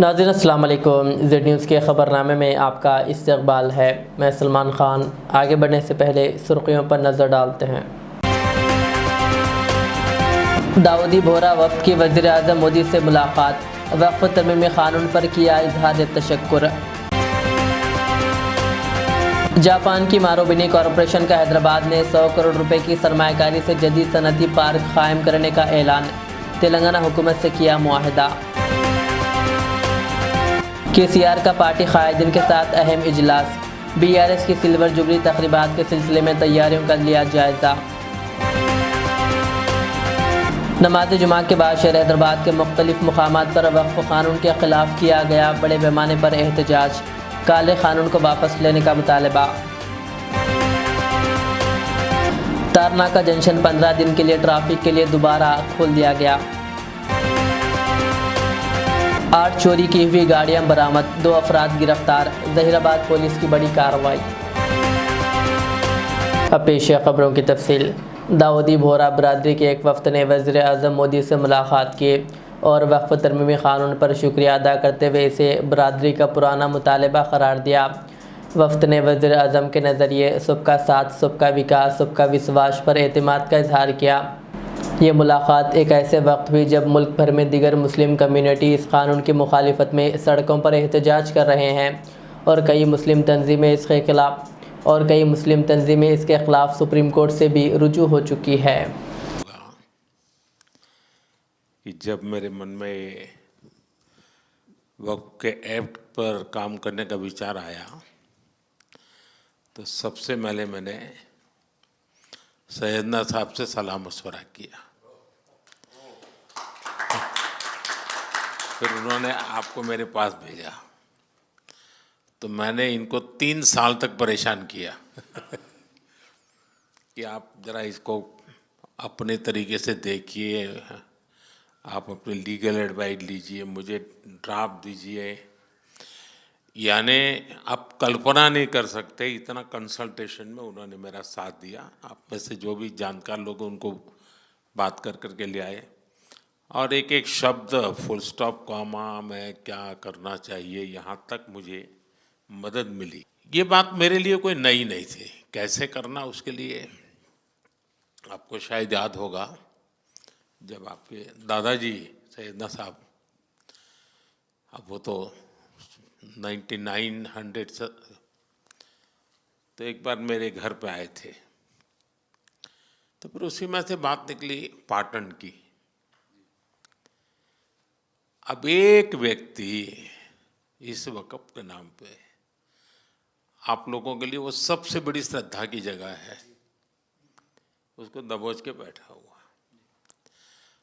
नाज़रीन अस्सलाम वालेकुम। ज़ेड न्यूज़ के ख़बरनामे में आपका इस्तक़बाल है। मैं सलमान ख़ान। आगे बढ़ने से पहले सुर्ख़ियों पर नज़र डालते हैं। दाऊदी बोहरा वफ़द की वज़ीर आज़म मोदी से मुलाकात। वक्फ़ तरमीमी क़ानून पर किया इज़हार तशक्कुर। जापान की मारुबिनी कॉरपोरेशन का हैदराबाद में 100 करोड़ रुपए की सरमायाकारी से जदीद सनती पार्क क़ायम करने का ऐलान। तेलंगाना हुकूमत से किया मुआहदा। KCR का पार्टी क़ायदीन के साथ अहम इजलास। BRS की सिल्वर जुबली तक़रीबात के सिलसिले में तैयारियों का लिया जायज़ा। नमाज जुमा के बाद शहर हैदराबाद के मुख्तलिफ मुकामात पर वक्फ़ क़ानून के ख़िलाफ़ किया गया बड़े पैमाने पर एहतजाज। काले क़ानून को वापस लेने का मुतालबा। तारनाका जंक्शन 15 दिन के लिए ट्रैफिक के लिए दोबारा खोल दिया गया। 8 चोरी की हुई गाड़ियां बरामद, 2 अफराद गिरफ्तार। ज़हीराबाद पुलिस की बड़ी कार्रवाई। अब पेश है खबरों की तफसील। दाऊदी बोहरा बरादरी के एक वफ़द ने वज़ीर आज़म मोदी से मुलाकात की और वक्फ़ तरमीमी क़ानून पर शुक्रिया अदा करते हुए इसे बरादरी का पुराना मुतालबा करार दिया। वफ़द ने वज़ीर आज़म के नज़रिए सबका साथ, सबका विकास, सबका विश्वास पर एतमाद का इजहार किया। ये मुलाकात एक ऐसे वक्त हुई जब मुल्क भर में दीगर मुस्लिम कम्यूनिटी इस कानून की मुखालिफत में सड़कों पर एहतजाज कर रहे हैं और कई मुस्लिम तंजीमें इसके ख़िलाफ़ सुप्रीम कोर्ट से भी रुजू हो चुकी है। कि जब मेरे मन में वक्फ के एक्ट पर काम करने का विचार आया तो सबसे पहले मैंने सैयदना साहब से सलाह मशवरा किया। फिर उन्होंने आपको मेरे पास भेजा तो मैंने इनको 3 साल तक परेशान किया कि आप ज़रा इसको अपने तरीके से देखिए, आप अपनी लीगल एडवाइस लीजिए, मुझे ड्राफ्ट दीजिए। यानी आप कल्पना नहीं कर सकते इतना कंसल्टेशन में उन्होंने मेरा साथ दिया। आप में से जो भी जानकार लोग उनको बात कर करके ले आए और एक एक शब्द, फुल स्टॉप, कॉमा में क्या करना चाहिए, यहाँ तक मुझे मदद मिली। ये बात मेरे लिए कोई नई नहीं थी। कैसे करना उसके लिए आपको शायद याद होगा जब आपके दादाजी सैयदना साहब, अब वो तो 1900 से, तो एक बार मेरे घर पे आए थे तो फिर उसी में से बात निकली पाटन की। अब एक व्यक्ति इस वक़्फ़ के नाम पे आप लोगों के लिए वो सबसे बड़ी श्रद्धा की जगह है, उसको दबोच के बैठा हुआ।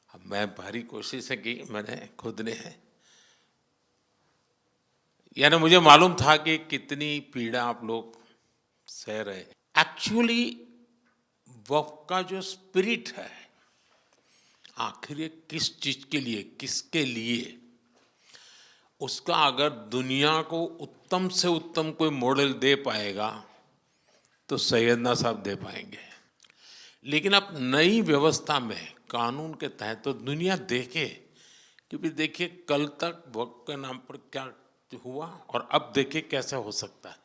अब मैं भारी कोशिश की, मैंने खुद ने, यानी मुझे मालूम था कि कितनी पीड़ा आप लोग सह रहे। एक्चुअली वक्फ का जो स्पिरिट है, आखिर ये किस चीज के लिए, किसके लिए, उसका अगर दुनिया को उत्तम से उत्तम कोई मॉडल दे पाएगा तो सैयदना साहब दे पाएंगे। लेकिन अब नई व्यवस्था में कानून के तहत तो दुनिया देखे कि भी देखिए कल तक वक्फ के नाम पर क्या हुआ और अब देखिए कैसे हो सकता है।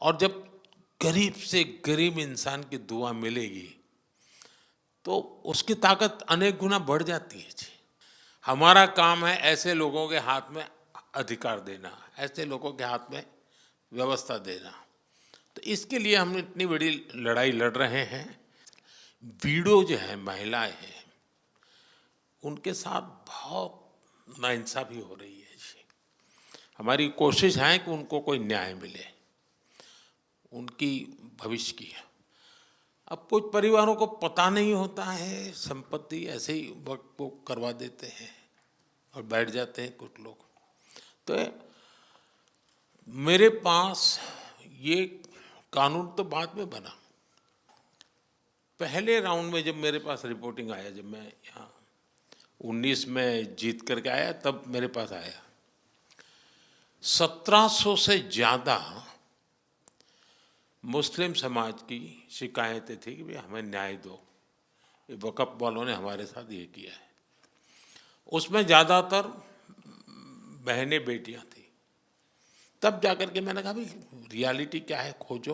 और जब गरीब से गरीब इंसान की दुआ मिलेगी तो उसकी ताकत अनेक गुना बढ़ जाती है जी। हमारा काम है ऐसे लोगों के हाथ में अधिकार देना, ऐसे लोगों के हाथ में व्यवस्था देना। तो इसके लिए हम इतनी बड़ी लड़ाई लड़ रहे हैं। वीडो जो है, महिलाएं हैं, उनके साथ बहुत नाइंसाफी हो रही है जी। हमारी कोशिश है कि उनको कोई न्याय मिले, उनकी भविष्य की। अब कुछ परिवारों को पता नहीं होता है, संपत्ति ऐसे ही वक्त को करवा देते हैं और बैठ जाते हैं कुछ लोग। तो मेरे पास ये कानून तो बाद में बना। पहले राउंड में जब मेरे पास रिपोर्टिंग आया, जब मैं यहाँ 19 में जीत करके आया, तब मेरे पास आया 1700 से ज़्यादा मुस्लिम समाज की शिकायतें थी कि भाई हमें न्याय दो, ये वक़्फ़ वालों ने हमारे साथ ये किया है। उसमें ज़्यादातर बहनें बेटियां थी। तब जाकर के मैंने कहा भाई रियलिटी क्या है खोजो।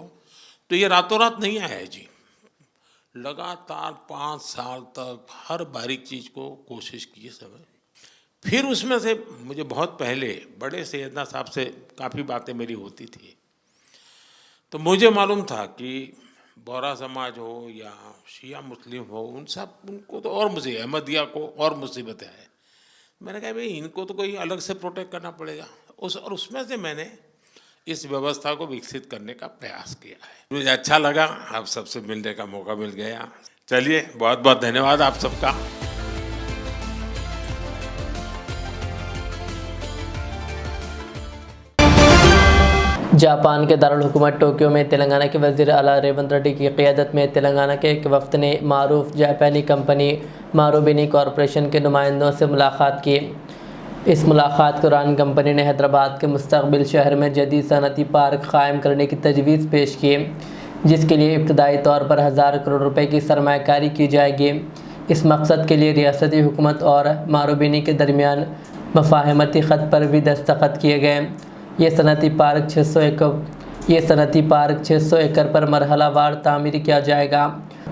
तो ये रातों रात नहीं आया है जी, लगातार 5 साल तक हर बारीक चीज़ को कोशिश की सब। फिर उसमें से मुझे बहुत पहले बड़े सैयदना साहब से काफ़ी बातें मेरी होती थी, तो मुझे मालूम था कि बोहरा समाज हो या शिया मुस्लिम हो, उनको तो और मुझे अहमदिया को और मुसीबतें है। मैंने कहा भाई इनको तो कोई अलग से प्रोटेक्ट करना पड़ेगा। उसमें से मैंने इस व्यवस्था को विकसित करने का प्रयास किया है। मुझे अच्छा लगा, आप सबसे मिलने का मौका मिल गया। चलिए, बहुत बहुत धन्यवाद आप सबका। जापान के दारुल हुकूमत टोक्यो में तेलंगाना के वज़ीर आला रेवंत रेड्डी की क़ियादत में तेलंगाना के एक वफ़द ने मारूफ जापानी कंपनी मारुबिनी कॉरपोरेशन के नुमाइंदों से मुलाकात की। इस मुलाकात के दौरान कंपनी ने हैदराबाद के मुस्तक़बिल शहर में जदीद सनअती पार्क क़ायम करने की तजवीज़ पेश की, जिसके लिए इब्तदाई तौर पर 1000 करोड़ रुपए की सरमायाकारी की जाएगी। इस मकसद के लिए रियासती हुकूमत और मारुबिनी के दरमियान मफ़ाहमती ख़त पर भी दस्तखत किए गए। ये सनअती पार्क 600 एकड़ पर मरहलावार तामीर किया जाएगा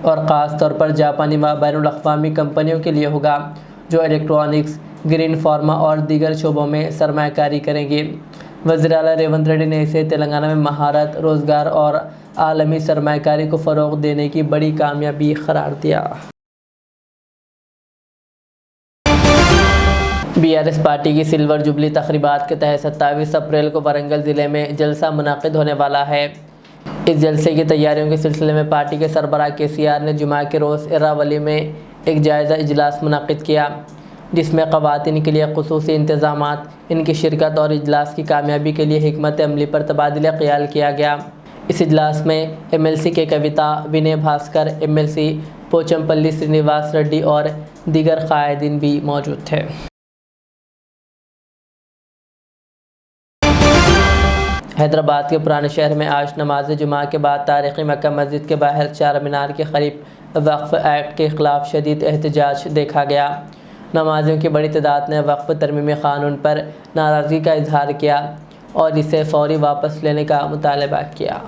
और ख़ास तौर पर जापानी व बैनुल-अक़वामी कंपनियों के लिए होगा, जो इलेक्ट्रॉनिक्स, ग्रीन फार्मा और दीगर शोबों में सरमायाकारी करेंगी। वज़ीर आला रेवंत रेड्डी ने इसे तेलंगाना में महारत, रोज़गार और आलमी सरमायाकारी को फ़रोग़ देने की बड़ी कामयाबी करार दिया। बीआरएस पार्टी की सिल्वर जुबली तक़रीबात के तहत 27 अप्रैल को वारंगल ज़िले में जलसा मुनाक़िद होने वाला है। इस जलसे की तैयारियों के सिलसिले में पार्टी के सरबराह केसीआर ने जुमा के रोज़ इरावली में एक जायज़ा इजलास मुनाक़िद किया, जिसमें ख़वातीन के लिए ख़ुसूसी इंतज़ामात, इनकी शिरकत और इजलास की कामयाबी के लिए हिकमत अमली पर तबादला ख़याल किया गया। इस इजलास में MLC के कविता विनय भास्कर, MLC पोचमपल्ली श्रीनिवास रेड्डी और दीगर क़ायदीन भी मौजूद थे। हैदराबाद के पुराने शहर में आज नमाज जुमा के बाद तारीख़ी मक्का मस्जिद के बाहर चार मीनार के करीब वक्फ़ एक्ट के ख़िलाफ़ शदीद एहतजाज देखा गया। नमाजियों की बड़ी तादाद ने वक्फ़ तरमीमी क़ानून पर नाराज़गी का इजहार किया और इसे फ़ौरी वापस लेने का मुतालबा किया।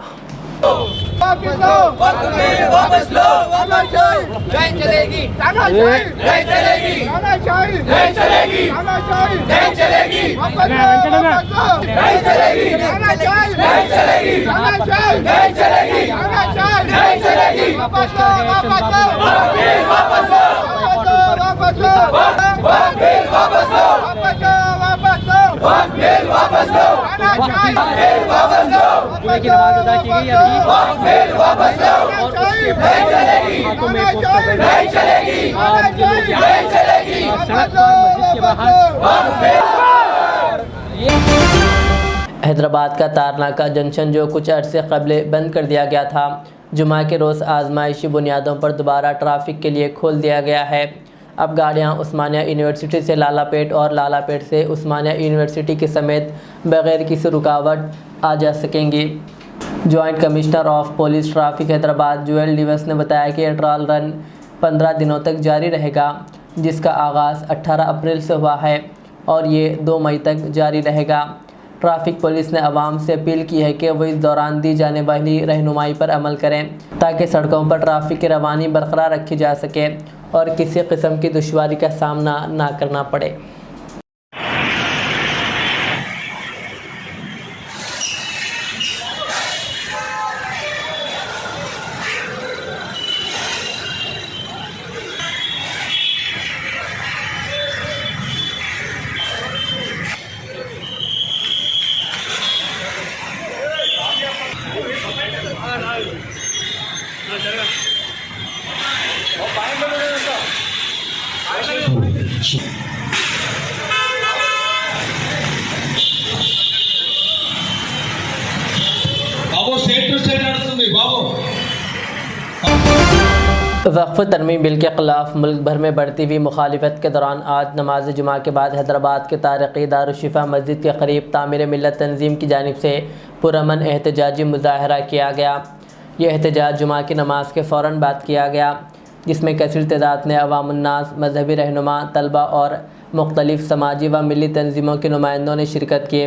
हैदराबाद का तारनाका जंक्शन, जो कुछ अरसे कबल बंद कर दिया गया था, जुमा के रोज़ आजमाइशी बुनियादों पर दोबारा ट्रैफिक के लिए खोल दिया गया है। अब गाड़ियाँ उस्मानिया यूनिवर्सिटी से लालापेट और लालापेट से उस्मानिया यूनिवर्सिटी के समेत बग़ैर किसी रुकावट आ जा सकेंगी। Joint commissioner of police traffic Hyderabad Joel Davis ने बताया कि यह ट्रायल रन 15 दिनों तक जारी रहेगा, जिसका आगाज़ 18 अप्रैल से हुआ है और ये 2 मई तक जारी रहेगा। ट्रैफिक पुलिस ने आवाम से अपील की है कि वो इस दौरान दी जाने वाली रहनुमाई पर अमल करें, ताकि सड़कों पर ट्रैफिक की रवानी बरकरार रखी जा सके और किसी किस्म की दुश्वारी का सामना ना करना पड़े। वक्फ तरमीम बिल के ख़िलाफ़ मुल्क भर में बढ़ती हुई मुखालिफत के दौरान आज नमाज जुमा के बाद हैदराबाद के तारिक़ी दारुश्शिफ़ा मस्जिद के करीब तामीर मिल्लत तंजीम की जानिब से पुरअमन एहतजाजी मुज़ाहरा किया गया। यह एहतजाज जुमा की नमाज के फ़ौरन बाद किया गया, जिसमें कसीर तादाद ने अवामुन्नास, मजहबी रहनुमा, तलबा और मुख्तलिफ समाजी व मिली तंजीमों के नुमाइंदों ने शिरकत की।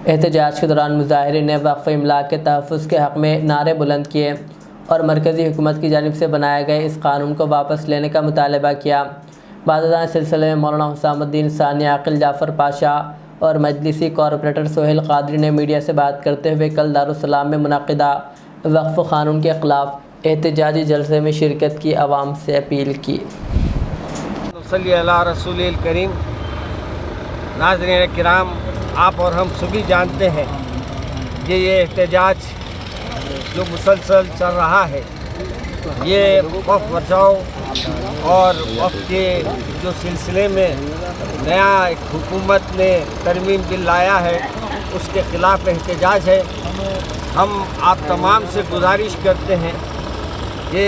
एहतजाज के दौरान मुजाहिरीन ने वक्फ इमलाक के तहफ़्फ़ुज़ के हक़ में नारे बुलंद किए और मरकज़ी हुकूमत की जानिब से बनाए गए इस कानून को वापस लेने का मुतालबा किया। बाद सिलसिले में मौलाना हुसामुद्दीन सानी, आकिल जाफ़र पाशा और मजलिसी कॉरपोरेटर सोहेल क़ादरी ने मीडिया से बात करते हुए कल दारुस्सलाम में मुनक़िदा वक्फ क़ानून के ख़िलाफ़ एहतजाजी जलसे में शिरकत की आवाम से अपील की। सल्ली अला रसूलिल करीम। नाज़रीन किराम, आप और हम सभी जानते हैं कि ये एहतजाज जो मुसलसल चल रहा है, ये वक्फ बचाओ और वक्फ के जो सिलसिले में नया एक हुकूमत ने तरमीम बिल लाया है, उसके ख़िलाफ़ एहतजाज है। हम आप तमाम से गुजारिश करते हैं कि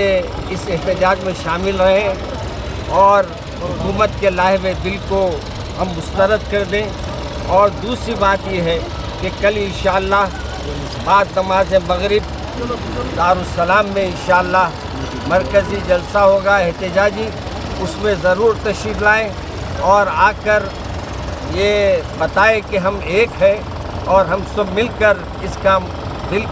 इस एहतजाज में शामिल रहें और हुकूमत के लाए हुए बिल को हम मुस्तरद कर दें। और दूसरी बात यह है कि कल इंशाअल्लाह बाद नमाज मगरिब दारुस्सलाम में इंशाअल्लाह मरकज़ी जलसा होगा एहतजाजी, उसमें ज़रूर तशरीफ़ लाएँ और आकर ये बताएं कि हम एक हैं और हम सब मिलकर इसका बिल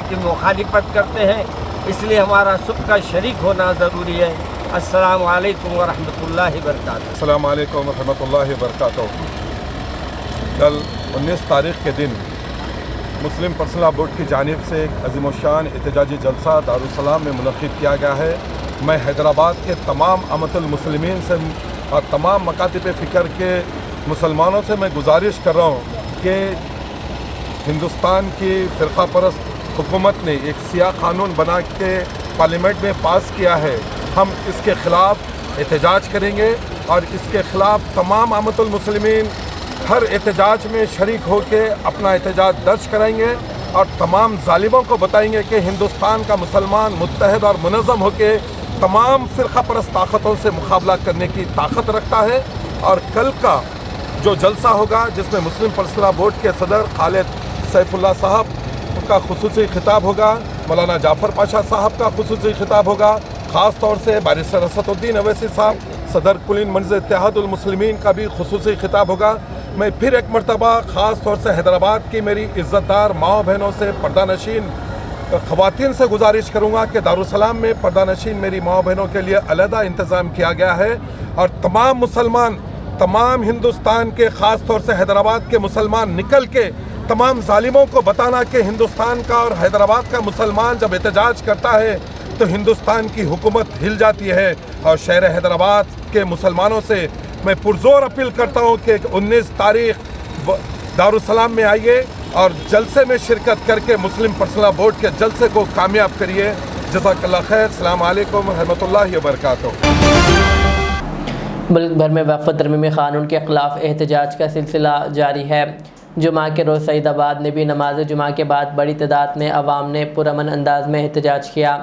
की मुखालिफत करते हैं। इसलिए हमारा सबका शरीक होना ज़रूरी है। अस्सलामु अलैकुम व रहमतुल्लाहि व बरकातुहू। अस्सलामु अलैकुम व रहमतुल्लाहि व बरकातुहू। कल 19 तारीख़ के दिन मुस्लिम पर्सनल लॉ बोर्ड की जानिब से एक अज़ीमुश्शान एहतजाजी जलसा दारुस्सलाम में मुनक़्क़िद किया गया है। मैं हैदराबाद के तमाम अमतुल मुस्लिमीन से और तमाम मकातिब फ़िक्र के मुसलमानों से मैं गुजारिश कर रहा हूँ कि हिंदुस्तान की फ़िरक़ा परस्त हुकूमत ने एक सियाह क़ानून बना के पार्लियामेंट में पास किया है। हम इसके ख़िलाफ़ एहतजाज करेंगे और इसके ख़िलाफ़ तमाम अमतुल मुस्लिमीन हर एहतजाज में शरीक होकर अपना एहतजाज दर्ज कराएंगे और तमाम ज़ालिमों को बताएंगे कि हिंदुस्तान का मुसलमान मुत्तहद और मुनज़्ज़म होकर तमाम फ़िरक़ा परस्त ताकतों से मुकाबला करने की ताकत रखता है। और कल का जो जलसा होगा, जिसमें मुस्लिम पर्सनल लॉ बोर्ड के सदर खालिद सैफुल्लाह साहब का खुसूसी खिताब होगा, मौलाना जाफ़र पाशा साहब का खुसूसी खिताब होगा, ख़ास तौर से बारिस्टर असदुद्दीन अवैसी साहब सदर कुलीन मंज़ इत्तेहादुल मुस्लिमीन का भी खुसूसी खिताब होगा। मैं फिर एक मरतबा ख़ास तौर से हैदराबाद की मेरी इज़्ज़तदार माओ बहनों से, पर्दानशीन ख़वातीन से गुजारिश करूँगा कि दारुस्सलाम में पर्दानशीन मेरी माओ बहनों के लिए अलहदा इंतज़ाम किया गया है और तमाम मुसलमान, तमाम हिंदुस्तान के ख़ास तौर से हैदराबाद के मुसलमान निकल के तमाम ज़ालिमों को बताना कि हिंदुस्तान का और हैदराबाद का मुसलमान जब एहतजाज करता है तो हिंदुस्तान की हुकूमत हिल जाती है। और शहर हैदराबाद के मुसलमानों से मैं पुरज़ोर अपील करता हूँ कि 19 तारीख़ दारुस्सलाम में आइए और जलसे में शिरकत करके मुस्लिम पर्सनल लॉ बोर्ड के जलसे को कामयाब करिए। जज़ाकल्लाह खैर। अस्सलामु अलैकुम व रहमतुल्लाहि व बरकातुहू। मुल्क भर में वक्फ तरमीमी क़ानून के ख़िलाफ़ एहतजाज का सिलसिला जारी है। जुमा के रोज़ सईदाबाद में भी नमाज जुमा के बाद बड़ी तादाद में अवाम ने पुरअमन अंदाज में एहतजाज किया।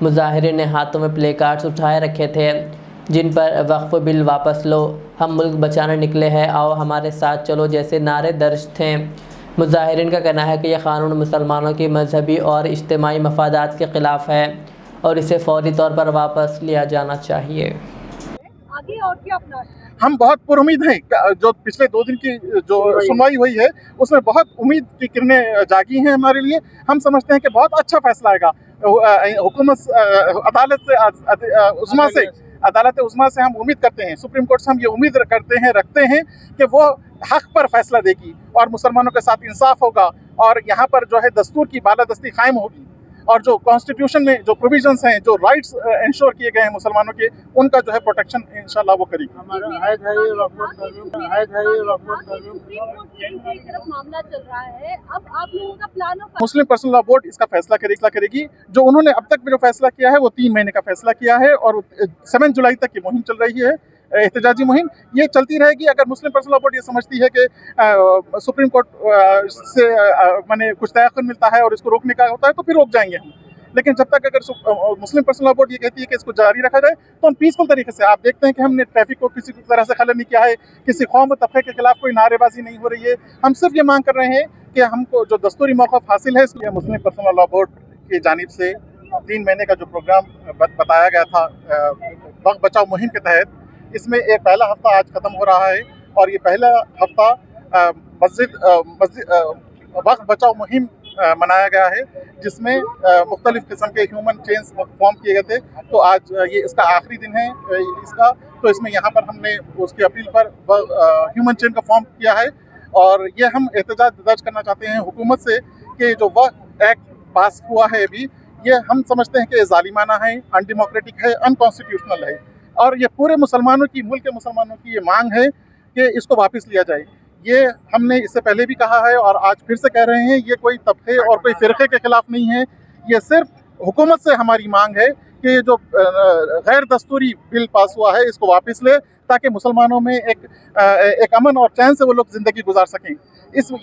मुजाहिरीन ने हाथों में प्ले कार्ड्स उठाए रखे थे जिन पर वक्फ बिल वापस लो, हम मुल्क बचाने निकले हैं, आओ हमारे साथ चलो जैसे नारे दर्ज थे। मुजाहिरीन का कहना है कि यह क़ानून मुसलमानों की मजहबी और इज्तिमाई मफादात के ख़िलाफ़ है और इसे फ़ौरी तौर पर वापस लिया जाना चाहिए। आगे और क्या अपना हम बहुत पुरुमीद हैं। जो पिछले 2 दिन की जो सुनवाई हुई है उसमें बहुत उम्मीद की किरणें जागी हैं हमारे लिए। हम समझते हैं कि बहुत अच्छा फैसला आएगा। हुकूमत अदालत उज़्मा से हम उम्मीद करते हैं, सुप्रीम कोर्ट से हम ये उम्मीद रखते हैं कि वो हक़ पर फैसला देगी और मुसलमानों के साथ इंसाफ होगा और यहाँ पर जो है दस्तूर की बालादस्ती कायम होगी और जो कॉन्स्टिट्यूशन में जो प्रोविजंस हैं, जो राइट्स इंश्योर किए गए हैं मुसलमानों के, उनका जो है प्रोटेक्शन इंशाल्लाह वो करेगी। मामला चल रहा है, अब आप लोगों का प्लान हो? मुस्लिम पर्सनल लॉ बोर्ड इसका फैसला करेगी। जो उन्होंने अब तक जो फैसला किया है वो 3 महीने का फैसला किया है और 7 जुलाई तक की मुहिम चल रही है। एहतजाजी मुहिम ये चलती रहेगी। अगर मुस्लिम पर्सनल लॉ बोर्ड ये समझती है कि सुप्रीम कोर्ट से माने कुछ तयक़ुन मिलता है और इसको रोकने का होता है तो फिर रोक जाएंगे हम। लेकिन जब तक अगर मुस्लिम पर्सनल लॉ बोर्ड ये कहती है कि इसको जारी रखा जाए तो हम पीसफुल तरीके से, आप देखते हैं कि हमने ट्रैफिक को किसी तरह से खलल नहीं किया है, किसी कौम व तबके के खिलाफ कोई नारेबाजी नहीं हो रही है। हम सिर्फ ये मांग कर रहे हैं कि हमको जो दस्तूरी मौक़िफ़ हासिल है, इसलिए मुस्लिम पर्सनल लॉ बोर्ड की जानिब से 3 महीने का जो प्रोग्राम बताया गया था वक्त बचाओ मुहिम के तहत, इसमें एक पहला हफ्ता आज ख़त्म हो रहा है और ये पहला हफ्ता वक्त बचाओ मुहिम मनाया गया है, जिसमें मुख्तलिफ़ किस्म के ह्यूमन चेन्स फॉर्म किए गए थे। तो आज ये इसका आखिरी दिन है इसका, तो इसमें यहाँ पर हमने उसकी अपील पर ह्यूमन चेन का फॉर्म किया है और ये हम एहतजाज दर्ज करना चाहते हैं हुकूमत से कि जो वक्फ एक्ट पास हुआ है अभी, ये हम समझते हैं कि ज़ालिमाना है, अनडेमोक्रेटिक है, अनकॉन्स्टिट्यूशनल है और ये पूरे मुसलमानों की, मुल्क के मुसलमानों की ये मांग है कि इसको वापस लिया जाए। ये हमने इससे पहले भी कहा है और आज फिर से कह रहे हैं, ये कोई तबके और कोई फ़िरक़े के ख़िलाफ़ नहीं है, ये सिर्फ हुकूमत से हमारी मांग है कि जो गैर दस्तूरी बिल पास हुआ है इसको वापस ले, ताकि मुसलमानों में एक अमन और चैन से वो लोग ज़िंदगी गुजार सकें।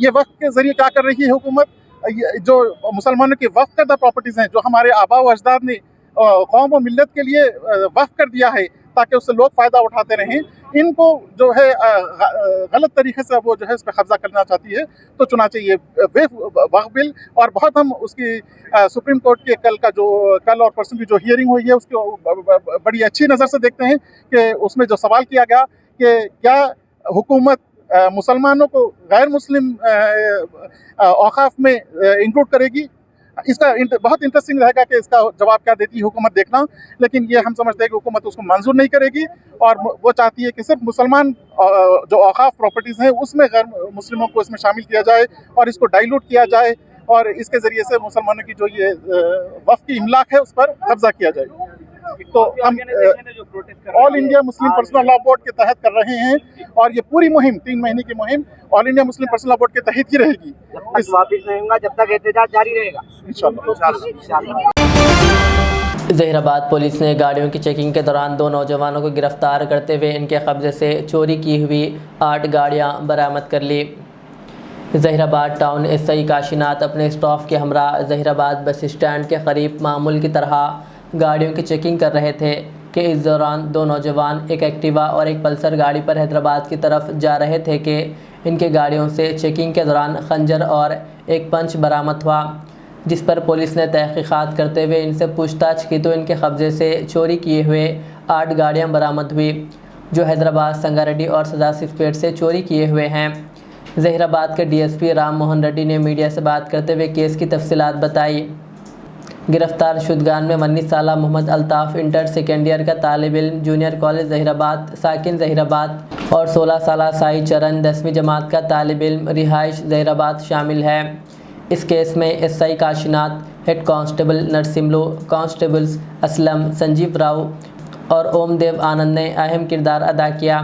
ये वक्फ के ज़रिए क्या कर रही है हुकूमत, जो मुसलमानों की वक्फ करदा प्रॉपर्टीज़ हैं, जो हमारे आबा व अजदाद ने कौम व मिल्लत के लिए वक्फ कर दिया है ताकि उससे लोग फ़ायदा उठाते रहें, इनको जो है गलत तरीके से वो जो है इस पर कब्जा करना चाहती है। तो चुनांचे ये वक्फ बिल और बहुत हम उसकी सुप्रीम कोर्ट के कल और परसों की जो हियरिंग हुई है उसको बड़ी अच्छी नज़र से देखते हैं कि उसमें जो सवाल किया गया कि क्या हुकूमत मुसलमानों को गैर मुस्लिम औकाफ में इंक्लूड करेगी। इसका बहुत इंटरेस्टिंग रहेगा कि इसका जवाब क्या देती है हुकूमत, देखना। लेकिन ये हम समझते हैं कि हुकूमत उसको मंजूर नहीं करेगी और वो चाहती है कि सिर्फ मुसलमान जो औकाफ प्रॉपर्टीज़ हैं उसमें गैर मुस्लिमों को इसमें शामिल किया जाए और इसको डाइल्यूट किया जाए और इसके ज़रिए से मुसलमानों की जो ये वक्फ की इमलाक है उस पर कब्जा किया जाए। तो हम all India Muslim personal law board के तहत कर रहे हैं और ये पूरी मुहिम 3 महीने की मुहिम all India Muslim personal law board के तहत ही रहेगी। इस वापिस नहीं होगा जब तक एहतजाज जारी रहेगा इंशाअल्लाह। जहीराबाद पुलिस ने गाड़ियों की चेकिंग के दौरान 2 नौजवानों को गिरफ्तार करते हुए इनके कब्जे से चोरी की हुई 8 गाड़ियां बरामद कर ली। जहीराबाद टाउन एसआई काशीनाथ अपने स्टाफ के हमरा जहीराबाद बस स्टैंड के करीब मामूल की तरह गाड़ियों की चेकिंग कर रहे थे कि इस दौरान 2 नौजवान एक एक्टिवा और एक पल्सर गाड़ी पर हैदराबाद की तरफ जा रहे थे कि इनके गाड़ियों से चेकिंग के दौरान खंजर और एक पंच बरामद हुआ, जिस पर पुलिस ने तहकीकात करते हुए इनसे पूछताछ की तो इनके कब्ज़े से चोरी किए हुए 8 गाड़ियां बरामद हुई, जो हैदराबाद, संगारेड्डी और सदाशिवपेट से चोरी किए हुए हैं। जहीराबाद के डीएसपी राम मोहन रेड्डी ने मीडिया से बात करते हुए केस की तफसीलात बताई। गिरफ्तार शुदगान में 19 साला Mohammad Altaf inter second year का तालिब इल्म जूनियर कॉलेज जहीराबाद साकिन जहीराबाद और 16 साला साई चरण 10वीं जमात का तालिब इल्म रिहाइश जहीराबाद शामिल है। इस केस में SI Kashinath, head constable Narsimlu, constables Aslam, Sanjeev Rao और ओमदेव आनंद ने अहम किरदार अदा किया।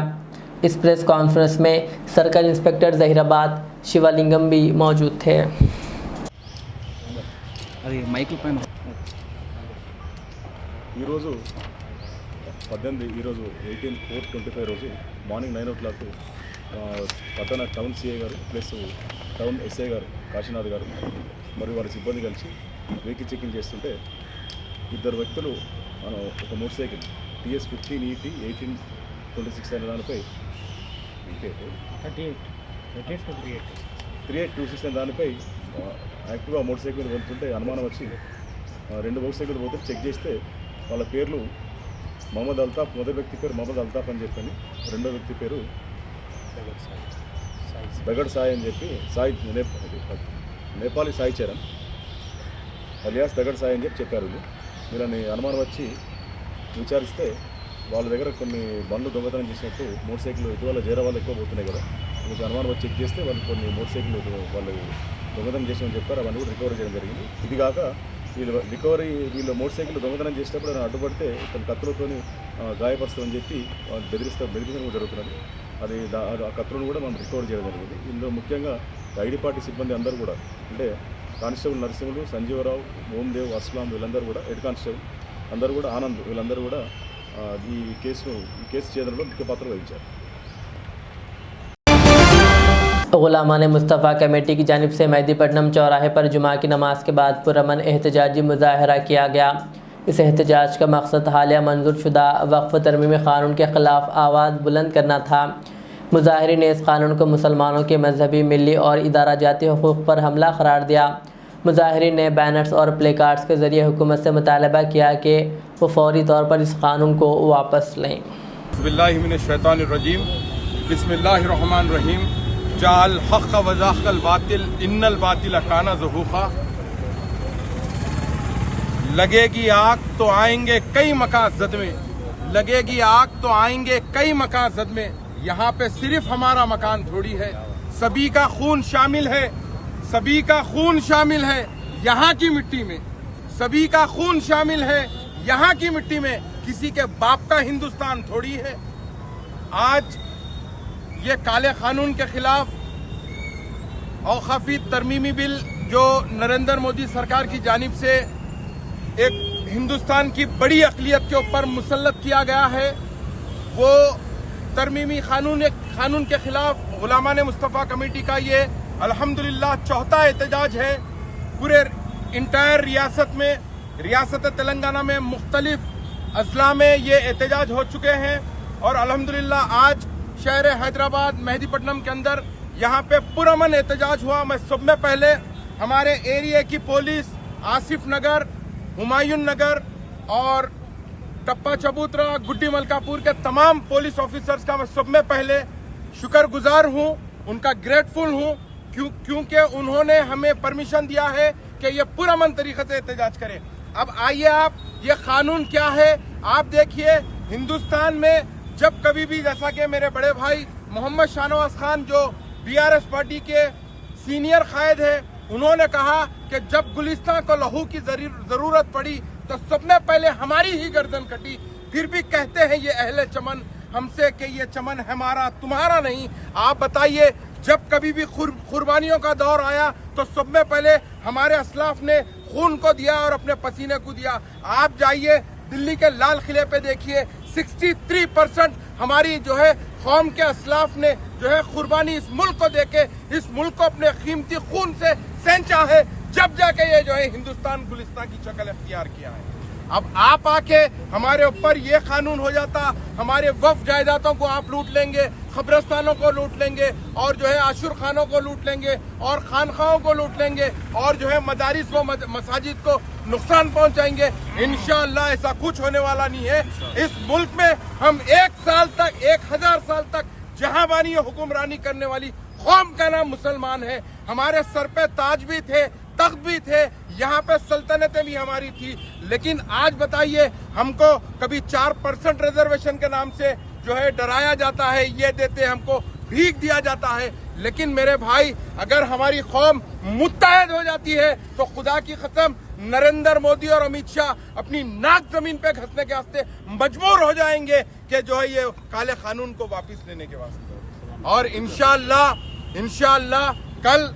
इस प्रेस कॉन्फ्रेंस में सर्कल इंस्पेक्टर जहीराबाद शिवलिंगम भी मौजूद थे। ఈరోజు 18/4/25 రోజు మార్నింగ్ 9 o'clock పట్టణ టౌన్ సిఐ గారు ప్లస్ టౌన్ ఎస్ఐ గారు కాశీనాథ్ గారు మరియు వారి సిబ్బంది కలిసి వెహికల్ చెకింగ్ చేస్తుంటే 2 వ్యక్తులు ఒక మోటార్ సైకిల్ TS 15ET 1826 అనే దానిపై 3826 అనే దానిపై యాక్టివ్గా మోటార్ సైకిల్ వెళ్తుంటే అనుమానం వచ్చి 2 మోటార్ సైకిల్ పోతే చెక్ చేస్తే వాళ్ళ పేర్లు మొహమ్మద్ అల్తాఫ్, మొదటి వ్యక్తి పేరు మొహమ్మద్ అల్తాఫ్ అని చెప్పని, రెండో వ్యక్తి పేరు దగడ్ సాయి అని చెప్పి, నేపాలీ సాయి చరణ్ అలియాస్ దగడ్ సాయి అని చెప్పారు. వీళ్ళని అనుమానం వచ్చి విచారిస్తే వాళ్ళ దగ్గర కొన్ని బండ్లు దొంగతనం చేసినట్టు మోటార్ సైకిల్ ఇటీవల జైరాబాద్ ఎక్కువ పోతున్నాయి కదా, కొంచెం అనుమానం వచ్చి చెక్ చేస్తే వాళ్ళు కొన్ని మోటార్ సైకిల్ వాళ్ళు దొంగతనం చేసామని చెప్పారు. అవన్నీ కూడా రికవరీ చేయడం జరిగింది. ఇది కాక వీళ్ళు మోటార్ సైకిల్ దొంగతనం చేసేటప్పుడు అడ్డుపడితే కొన్ని కత్తులతో గాయపరుస్తామని చెప్పి బెదిరించడం జరుగుతున్నది. ఆ కత్తులను కూడా మనం రికవర్ చేయడం జరిగింది. ఇందులో ముఖ్యంగా ఐడి పార్టీ సిబ్బంది అందరూ కూడా, అంటే కానిస్టేబుల్ నరసింహులు, సంజీవరావు, ఓందేవ్, అస్లాం వీళ్ళందరూ కూడా, హెడ్ కానిస్టేబుల్ అందరూ కూడా, ఆనంద్ వీళ్ళందరూ కూడా ఈ కేసు ఛేదనలో ముఖ్య పాత్ర వహించారు. गुलामान मुस्तफ़ा कमेटी की जानिब से मेहदीपट्टनम चौराहे पर जुमा की नमाज के बाद पुरअमन एहतजाजी मुजाहरा किया गया। इस एहतजाज का मकसद हालिया मंजूर शुदा वक्फ तरमीमी क़ानून के ख़िलाफ़ आवाज़ बुलंद करना था। मुजाहिरीन ने इस कानून को मुसलमानों के मजहबी, मिली और इदारा जाती हकूक़ पर हमला करार दिया। मुजाहिरीन ने बैनर्स और प्ले कार्ड्स के ज़रिए हुकूमत से मुतालबा किया कि वो फ़ौरी तौर पर इस कानून को वापस लें। बिस्मिल्लाहिमिनश्शैतानिर्रजीम बिस्मिल्लाहिर्रहमानिर्रहीम जाल हक़ व ज़ाक़ल बातिल इन्नल बातिल काना ज़हूक़ा। लगेगी आग तो आएंगे कई मकान ज़द में, लगेगी आग तो आएंगे कई मकान ज़द में। यहाँ पे सिर्फ हमारा मकान थोड़ी है, सभी का खून शामिल है, सभी का खून शामिल है यहाँ की मिट्टी में, सभी का खून शामिल है यहाँ की मिट्टी में। किसी के बाप का हिंदुस्तान थोड़ी है। आज ये काले कानून के खिलाफ औकाफी तरमीमी बिल जो नरेंद्र मोदी सरकार की जानिब से एक हिंदुस्तान की बड़ी अक़लियत के ऊपर मुसल्लत किया गया है, वो तरमीमी कानून के खिलाफ गुलामान मुस्तफ़ा कमेटी का ये अल्हम्दुलिल्लाह चौथा एहतजाज है। पूरे इंटायर रियासत में, रियासत तेलंगाना में मुख्तलिफ अजला में ये एहतजाज हो चुके हैं और अल्हम्दुलिल्लाह आज शहर हैदराबाद मेहदीपट्टनम के अंदर यहाँ पे पुरअमन एहतजाज हुआ। मैं सब में पहले हमारे एरिया की पुलिस, आसिफ नगर, हुमायूं नगर और टप्पा चबूतरा, गुड्डी मलकापुर के तमाम पुलिस ऑफिसर्स का मैं सब में पहले शुक्रगुजार हूँ, उनका ग्रेटफुल हूँ, क्योंकि उन्होंने हमें परमिशन दिया है कि ये पुरअमन तरीके से एहतजाज करें। अब आइए आप, ये कानून क्या है आप देखिए। हिंदुस्तान में जब कभी भी, जैसा कि मेरे बड़े भाई मोहम्मद शाहनवाज खान जो बीआरएस पार्टी के सीनियर कायद है, उन्होंने कहा कि जब गुलिस्तान को लहू की जरूरत पड़ी तो सबने पहले हमारी ही गर्दन कटी। फिर भी कहते हैं ये अहले चमन हमसे कि ये चमन हमारा तुम्हारा नहीं। आप बताइए, जब कभी भी कुर्बानियों का दौर आया तो सब में पहले हमारे असलाफ ने खून को दिया और अपने पसीने को दिया। आप जाइए दिल्ली के लाल किले पे देखिए, 63% हमारी जो है कौम के असलाफ ने जो है कुर्बानी इस मुल्क को देके, इस मुल्क को अपने कीमती खून से सेंचा है, जब जाके ये जो है हिंदुस्तान गुलिस्तान की शक्ल अख्तियार किया है। अब आप आके हमारे ऊपर ये कानून हो जाता, हमारे वक्फ जायदादों को आप लूट लेंगे, कब्रिस्तानों को लूट लेंगे और जो है आशुर खानों को लूट लेंगे और खानखाओं को लूट लेंगे और जो है मदारिस व मसाजिद को नुकसान पहुंचाएंगे। इंशाअल्लाह ऐसा कुछ होने वाला नहीं है। इस मुल्क में हम 1 साल तक, 1000 साल तक जहांबानी हुक्मरानी करने वाली कौम का नाम मुसलमान है। हमारे सर पे ताज भी थे, तख्त भी थे, यहाँ पे सल्तनतें भी हमारी थी। लेकिन आज बताइए, हमको कभी 4% रिजर्वेशन के नाम से जो है डराया जाता है, ये देते हमको भीख दिया जाता है। लेकिन मेरे भाई, अगर हमारी कौम मुत्तहद हो जाती है तो खुदा की कसम नरेंद्र मोदी और अमित शाह अपनी नाक जमीन पे घसने के वास्ते मजबूर हो जाएंगे कि जो है ये काले कानून को वापस लेने के वास्ते। और इंशाअल्लाह कल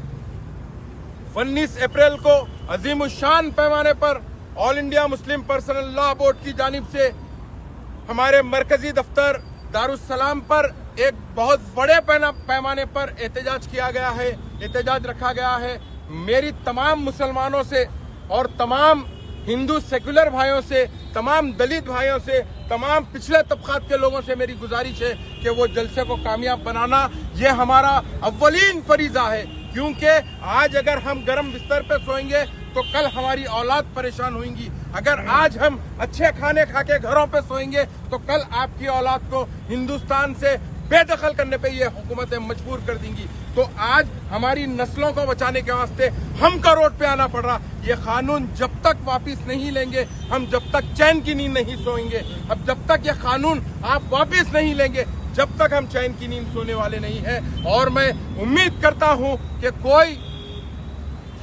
19 अप्रैल को अजीम शान पैमाने पर all India Muslim personal law board की जानिब से हमारे मरकजी दफ्तर दारुस्सलाम पर एक बहुत बड़े पैमाने पर एहतजाज किया गया है, एहतजाज रखा गया है। मेरी तमाम मुसलमानों से और तमाम हिंदू सेकुलर भाइयों से, तमाम दलित भाइयों से, तमाम पिछले तबकात के लोगों से मेरी गुजारिश है कि वो जलसे को कामयाब बनाना ये हमारा अव्वलीन फरीजा है। क्योंकि आज अगर हम गर्म बिस्तर पे सोएंगे तो कल हमारी औलाद परेशान होंगी। अगर आज हम अच्छे खाने खा के घरों पे सोएंगे तो कल आपकी औलाद को हिंदुस्तान से बेदखल करने पे ये हुकूमतें मजबूर कर देंगी। तो आज हमारी नस्लों को बचाने के वास्ते हमको रोड पे आना पड़ रहा। ये कानून जब तक वापस नहीं लेंगे, हम जब तक चैन की नींद नहीं सोएंगे। अब जब तक ये कानून आप वापस नहीं लेंगे, जब तक हम चैन की नींद सोने वाले नहीं हैं। और मैं उम्मीद करता हूं कि कोई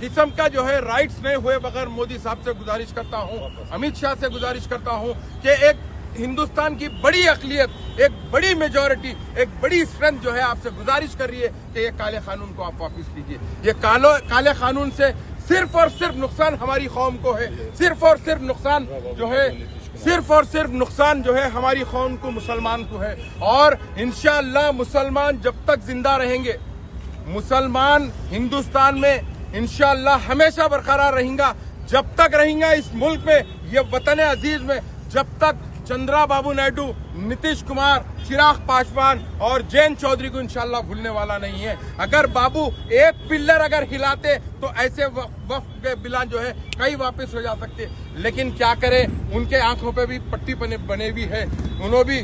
किस्म का जो है राइट्स नहीं हुए बगैर मोदी साहब से गुजारिश करता हूं, अमित शाह से गुजारिश करता हूं कि एक हिंदुस्तान की बड़ी अक़लियत, एक बड़ी मेजॉरिटी, एक बड़ी स्ट्रेंथ जो है आपसे गुजारिश कर रही है कि ये काले कानून को आप वापस लीजिए। ये काले कानून से सिर्फ और सिर्फ नुकसान हमारी कौम को है, सिर्फ और सिर्फ नुकसान जो है हमारी कौम को, मुसलमान को है। और इंशाअल्लाह मुसलमान जब तक जिंदा रहेंगे, मुसलमान हिंदुस्तान में इंशाअल्लाह हमेशा बरकरार रहेगा। जब तक रहेंगे इस मुल्क में, ये वतन अजीज में, जब तक चंद्रा बाबू नायडू, नीतीश कुमार, चिराग पासवान और जयंत चौधरी को इंशाअल्लाह भूलने वाला नहीं है। अगर बाबू एक पिल्लर अगर हिलाते तो ऐसे वफ्त के बिलान जो है कई वापस हो जा सकते। लेकिन क्या करें, उनके आंखों पे भी पट्टी बने भी है, उन्होंने भी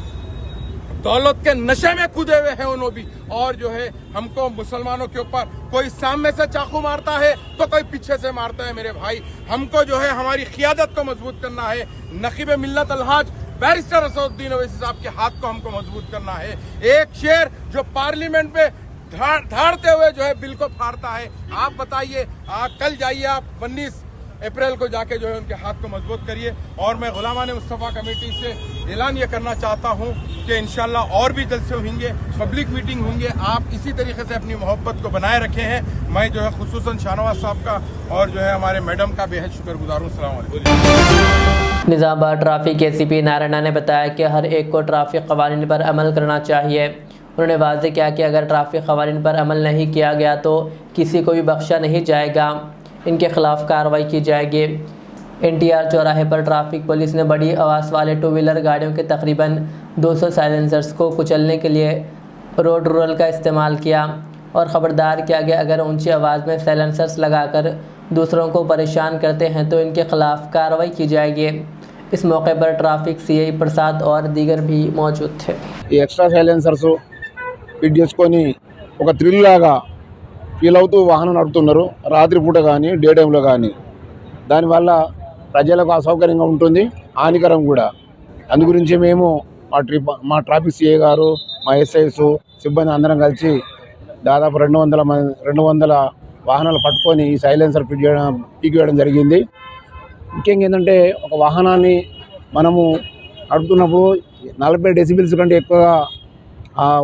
दौलत के नशे में कूदे हुए हैं उन्होंने भी। और जो है हमको मुसलमानों के ऊपर कोई सामने से चाकू मारता है तो कोई पीछे से मारता है। मेरे भाई, हमको जो है हमारी क़ियादत को मजबूत करना है। नकीब मिल्लत अलहाज बैरिस्टर असदुद्दीन ओवैसी साहब के हाथ को हमको मजबूत करना है। एक शेर जो पार्लियामेंट में धाड़ते हुए जो है बिल को फाड़ता है। आप बताइए, कल जाइए आप 19 अप्रैल को जाके जो है उनके हाथ को मजबूत करिए। और मैं गुलामान मुस्तफ़ा कमेटी से ऐलान ये करना चाहता हूँ कि इंशाल्लाह और भी जलसे होंगे, पब्लिक मीटिंग होंगे। आप इसी तरीके से अपनी मोहब्बत को बनाए रखे हैं। मैं जो है खुसूसन शाहनवाज साहब का और जो है हमारे मैडम का बेहद शुक्रगुजार हूँ। अस्सलाम वालेकुम। निज़ामाबाद ट्रैफिक एसीपी नारायणा ने बताया कि हर एक को ट्रैफिक कवानीन पर अमल करना चाहिए। उन्होंने वाज़ेह किया कि अगर ट्रैफिक कवानीन पर अमल नहीं किया गया तो किसी को भी बख्शा नहीं जाएगा, इनके खिलाफ कार्रवाई की जाएगी। NTR चौराहे पर ट्रैफिक पुलिस ने बड़ी आवाज़ वाले 2 व्हीलर गाड़ियों के तकरीबन 200 साइलेंसर्स को कुचलने के लिए रोड रोल का इस्तेमाल किया और ख़बरदार किया गया अगर ऊंची आवाज़ में साइलेंसर्स लगाकर दूसरों को परेशान करते हैं तो इनके खिलाफ कार्रवाई की जाएगी। इस मौके पर ट्रैफिक CI प्रसाद और दीगर भी मौजूद थे। ఈ ఎక్స్ట్రా సైలెన్సర్స్ ఫిట్ చేసుకొని ఒక థ్రిల్ లాగా ఫీల్ అవుతూ వాహనం నడుపుతున్నారు, రాత్రిపూట కానీ డే టైంలో కానీ. దానివల్ల ప్రజలకు అసౌకర్యంగా ఉంటుంది, హానికరం కూడా. అందు గురించి మేము మా ట్రాఫిక్ CI గారు, మా SIs సిబ్బంది అందరం కలిసి దాదాపు 200 వాహనాలు పట్టుకొని ఈ సైలెన్సర్ పీకివేయడం జరిగింది. ముఖ్యంగా ఏంటంటే ఒక వాహనాన్ని మనము నడుపుతున్నప్పుడు 40 డెసిబిల్స్ కంటే ఎక్కువగా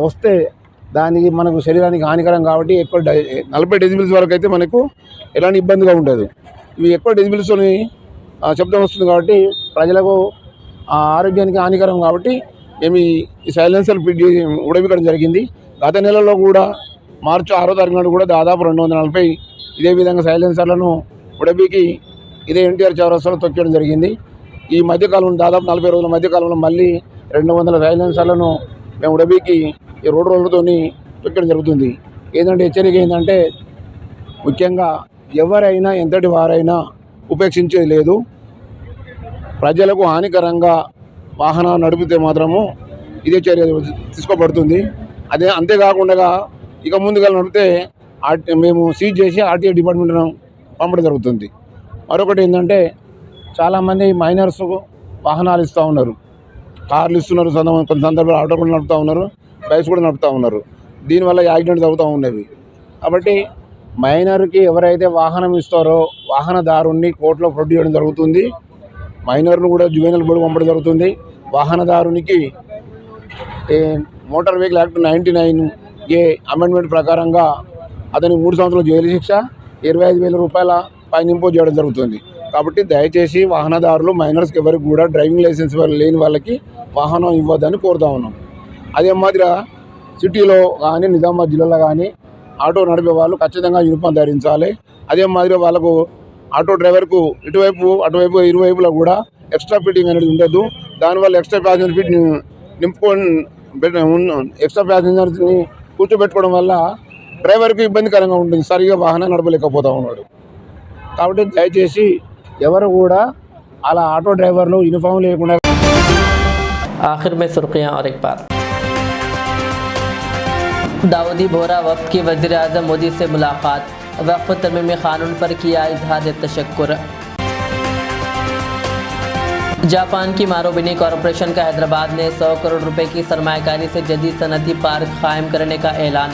వస్తే దానికి మనకు శరీరానికి హానికరం కాబట్టి ఎక్కువ 40 డెసిబిల్స్ వరకు అయితే మనకు ఎలాంటి ఇబ్బందిగా ఉండదు. ఇవి ఎక్కువ డెసిబిల్స్తోని శబ్దం వస్తుంది కాబట్టి ప్రజలకు ఆరోగ్యానికి హానికరం కాబట్టి మేము ఈ సైలెన్సర్ ఉడబికడం జరిగింది. గత నెలలో కూడా మార్చి 6వ తారీఖు నాడు కూడా దాదాపు 240 ఇదే విధంగా సైలెన్సర్లను ఉడబికి ఇదే NTR చౌరస్తాలో తొక్కడం జరిగింది. ఈ మధ్యకాలంలో దాదాపు 40 రోజుల మధ్యకాలంలో మళ్ళీ 200 సైలెన్సర్లను మేము ఉడబికి ఈ రోడ్ రోడ్లతోని తొక్కడం జరుగుతుంది. ఏంటంటే హెచ్చరిక ఏంటంటే ముఖ్యంగా ఎవరైనా ఎంతటి వారైనా ఉపేక్షించేది లేదు. ప్రజలకు హానికరంగా వాహనాలు నడిపితే మాత్రము ఇదే చర్య తీసుకోబడుతుంది. అంతేకాకుండా ఇక ముందుగా నడిపితే మేము సీజ్ చేసి RTO డిపార్ట్మెంట్ను పంపడం జరుగుతుంది. మరొకటి ఏంటంటే చాలామంది మైనర్స్ వాహనాలు ఇస్తూ ఉన్నారు, కార్లు ఇస్తున్నారు, కొన్ని సందర్భాలు ఆటో కూడా నడుపుతూ ఉన్నారు, బైక్స్ కూడా నడుపుతూ ఉన్నారు. దీనివల్ల యాక్సిడెంట్స్ అవుతూ ఉన్నవి. కాబట్టి మైనర్కి ఎవరైతే వాహనం ఇస్తారో వాహనదారుణ్ణి కోర్టులో ప్రొడ్యూస్ చేయడం జరుగుతుంది. మైనర్ను కూడా జువెనైల్ బోర్డు పంపడం జరుగుతుంది. వాహనదారునికి motor vehicle act 99A amendment ప్రకారంగా అతనికి 3 సంవత్సరాల జైలు శిక్ష, 25,000 రూపాయల ఫైన్ ఇంపోజ్ చేయడం జరుగుతుంది. కాబట్టి దయచేసి వాహనదారులు మైనర్స్కి ఎవరికి కూడా డ్రైవింగ్ లైసెన్స్ లేని వాళ్ళకి వాహనం ఇవ్వద్దని కోరుతా ఉన్నాం. అదే మాదిరిగా సిటీలో కానీ నిజామాబాద్ జిల్లాలో కానీ ఆటో నడిపే వాళ్ళు ఖచ్చితంగా యూనిఫామ్ ధరించాలి. అదే మాదిరిగా వాళ్ళకు ఆటో డ్రైవర్కు ఇటువైపు అటువైపు ఇరువైపులో కూడా ఎక్స్ట్రా ఫిట్టింగ్ అనేది ఉండదు. దానివల్ల ఎక్స్ట్రా ప్యాసింజర్ ఫిట్ నింపుకొని ఎక్స్ట్రా ప్యాసింజర్స్ని కూర్చోబెట్టుకోవడం వల్ల డ్రైవర్కి ఇబ్బందికరంగా ఉంటుంది, సరిగా వాహనం నడపలేకపోతూ ఉన్నాడు. కాబట్టి దయచేసి ఎవరు కూడా అలా ఆటో డ్రైవర్లు యూనిఫామ్ లేకుండా. आखिर में सुर्खियाँ और एक बार, दाऊदी बोहरा वक्त की वज़ीर आज़म मोदी से मुलाकात, वक्फ तरमीमी क़ानून पर किया इज़हार तशक्कुर। जापान की मारुबिनी कॉरपोरेशन का हैदराबाद ने 100 करोड़ रुपए की सरमायाकारी से जदीद सनती पार्क कायम करने का ऐलान,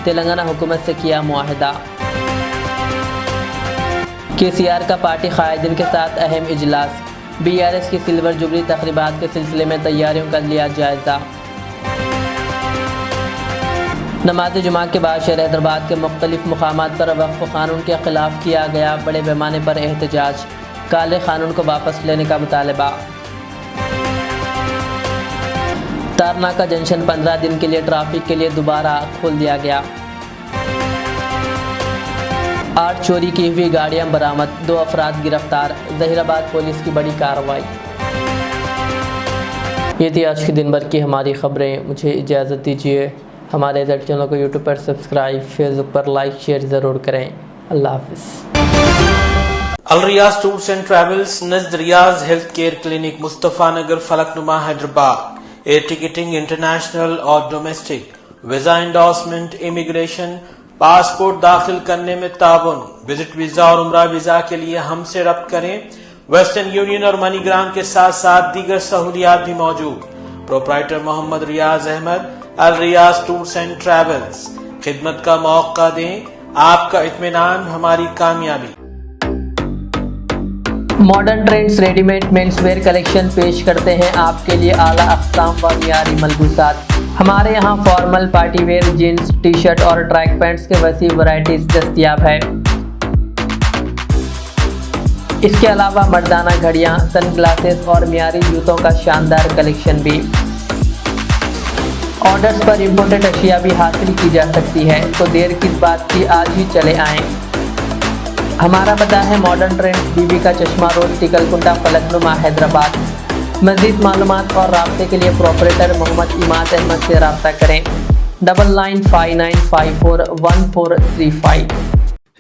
तेलंगाना हुकूमत से किया मुआहदा। KCR का पार्टी कायदीन के साथ अहम इजलास, BRS की सिल्वर जुबली तकरीबात के सिलसिले में तैयारियों का लिया जायज़ा। नमाज जुमा के बाद शहर हैदराबाद के मुख्तलिफ मुकामात पर वक्फ कानून के ख़िलाफ़ किया गया बड़े पैमाने पर एहतजाज, काले कानून को वापस लेने का मुतालबा। तारनाका जंक्शन 15 दिन के लिए ट्रैफिक के लिए दोबारा खोल दिया गया। 8 चोरी की हुई गाड़ियां बरामद, 2 अफराद गिरफ्तार, जहीराबाद पुलिस की बड़ी कार्रवाई। ये थी आज के दिन भर की हमारी खबरें। मुझे इजाज़त दीजिए। हमारे Z चैनल को YouTube पर सब्सक्राइब, फेसबुक पर लाइक शेयर ज़रूर करें। अल्लाह हाफ़िज़। Al Riyaz tours and travels नज़द Riyaz health care clinic, Mustafa Nagar, Falaknuma, Hyderabad. Air ticketing international और domestic, visa endorsement, immigration, passport दाखिल करने में ताउन, विजिट वीजा और उम्रा वीजा के लिए हमसे रब्त करें। वेस्टर्न यूनियन और मनीग्राम के साथ साथ दीगर सहूलियात भी मौजूद। Proprietor Mohammad Riyaz Ahmad, Al Riyaz tours and travels. खिदमत का मौका दें, आपका इत्मीनान हमारी कामयाबी। Modern trends readymade menswear collection पेश करते हैं आपके लिए आला अक़साम व मियारी मलबूसात। हमारे यहाँ formal, party wear, jeans, T-shirt और ट्रैक पैंट्स के वसी वैरायटीज दस्तयाब है। इसके अलावा मर्दाना घड़ियाँ, सन ग्लासेस और मियारी जूतों का शानदार कलेक्शन भी। ऑर्डर्स पर इम्पोर्टेड अशिया भी हासिल की जा सकती है, तो देर किस बात की, आज ही चले आएँ। हमारा पता है मॉडर्न ट्रेंड्स, बीबी का चश्मा रोड, टिकलकुंटा, फलकनुमा, हैदराबाद। मज़ीद मालूमात और राब्ते के लिए प्रोपरेटर मोहम्मद इमाद अहमद से रब्ता करें 9959541435।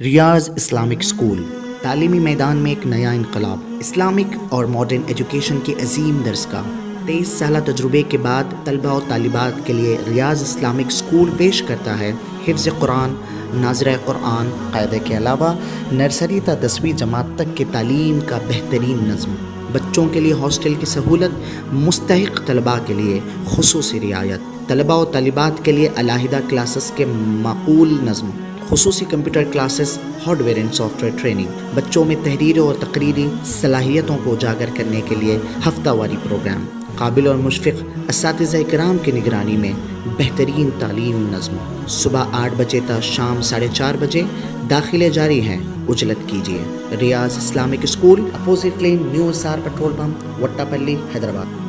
रियाज इस्लामिक स्कूल तालीमी मैदान में एक नया इनकलाब। इस्लामिक और मॉडर्न एजुकेशन की अजीम दरसगाह। 23 साल तजुर्बे के बाद तलबा और तालिबात के लिए रियाज इस्लामिक स्कूल पेश करता है हिफ्ज़ कुरान, नाज़िर कुरान क़ायदे के अलावा नर्सरी ता 10वीं जमात तक की तालीम का बेहतरीन नज़्म। बच्चों के लिए हॉस्टल की सहूलत, मुस्तहिक़ तलबा के लिए खुसूसी रियायत, तलबा और तालिबात के लिए अलहदा क्लासेस के माकूल नज़्म, खुसूसी computer classes, hardware and software training. बच्चों में तहरीरी और तकरीरी सलाहियतों को उजागर करने के लिए हफ्तावारी प्रोग्राम। काबिल और मुशफ़िक़ असातिज़ा इकराम की निगरानी में बेहतरीन तालीम नज़्म। सुबह 8 बजे तक शाम 4:30 बजे दाखिले जारी हैं, उजलत कीजिए। Riyaz Islamic school, opposite lane, new SR petrol pump, Vattapalli, Hyderabad.